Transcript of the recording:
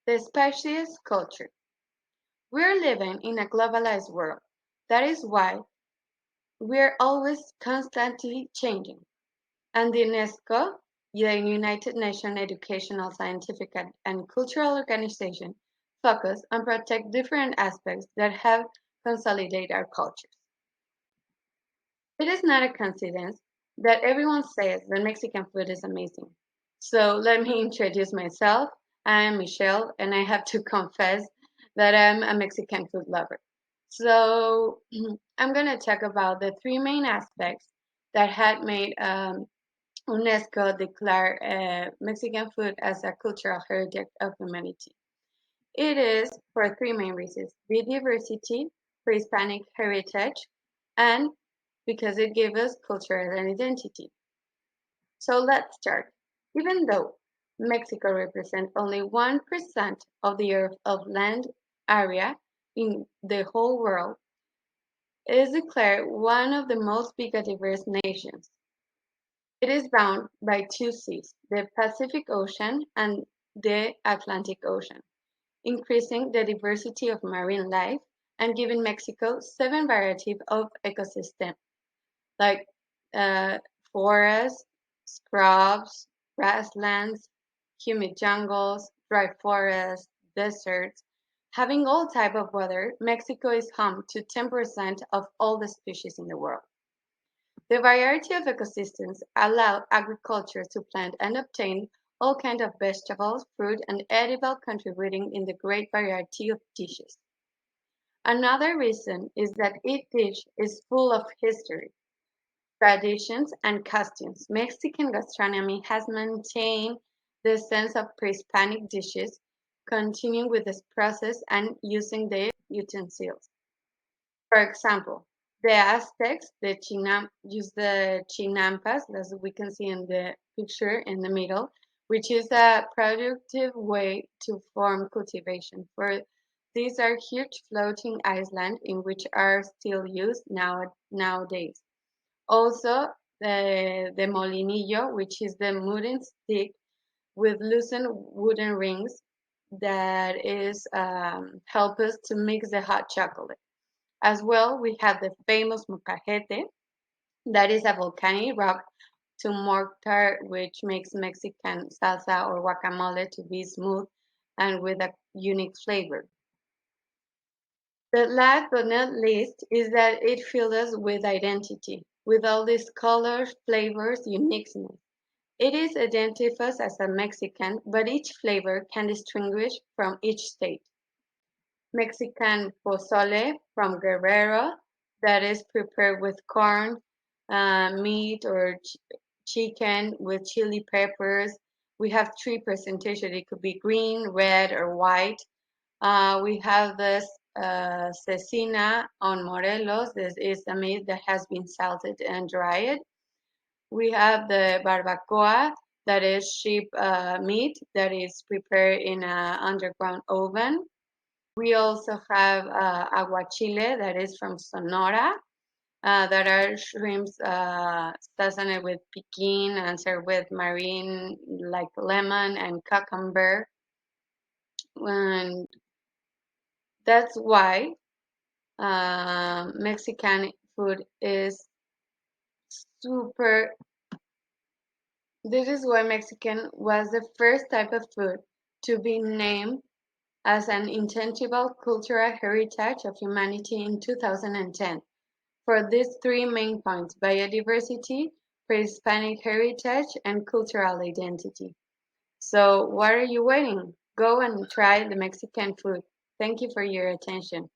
The Spiciest Culture. We're living in a globalized world. That is why we're always constantly changing. And the UNESCO, the United Nations Educational, Scientific, and Cultural Organization, focus on protect different aspects that have consolidated our cultures. It is not a coincidence that everyone says that Mexican food is amazing. So let me introduce myself. I am Michelle, and I have to confess that I'm a Mexican food lover. So I'm going to talk about the three main aspects that had made UNESCO declare Mexican food as a cultural heritage of humanity. It is for three main reasons: biodiversity, pre-Hispanic heritage, and because it gives us culture and identity. So let's start. Even though Mexico represents only 1% of the Earth of land area in the whole world, it is declared one of the most biodiverse nations. It is bound by two seas, the Pacific Ocean and the Atlantic Ocean, increasing the diversity of marine life and giving Mexico seven varieties of ecosystems like uh, forests, scrubs, grasslands, humid jungles, dry forests, deserts. Having all type of weather, Mexico is home to 10% of all the species in the world. The variety of ecosystems allow agriculture to plant and obtain all kinds of vegetables, fruit, and edible contributing in the great variety of dishes. Another reason is that each dish is full of history, traditions, and costumes. Mexican gastronomy has maintained the sense of pre-Hispanic dishes, continuing with this process and using the utensils. For example, the Aztecs used the chinampas, as we can see in the picture in the middle, which is a productive way to form cultivation. For these are huge floating islands in which are still used nowadays. Also, the molinillo, which is the wooden stick with loosened wooden rings that is help us to mix the hot chocolate. As well, we have the famous molcajete, that is a volcanic rock to mortar, which makes Mexican salsa or guacamole to be smooth and with a unique flavor. The last but not least is that it fills us with identity, with all these colors, flavors, uniqueness. It is identifies as a Mexican, but each flavor can distinguish from each state. Mexican pozole from Guerrero that is prepared with corn, meat or chicken with chili peppers. We have three presentations. It could be green, red, or white. We have this cecina on Morelos. This is a meat that has been salted and dried. We have the barbacoa, that is sheep meat that is prepared in an underground oven. We also have aguachile, that is from Sonora, that are shrimps seasoned with piquin and served with marine like lemon and cucumber. And that's why Mexican food is super. This is why Mexican was the first type of food to be named as an intangible cultural heritage of humanity in 2010. For these three main points: biodiversity, pre-Hispanic heritage, and cultural identity. So, what are you waiting? Go and try the Mexican food. Thank you for your attention.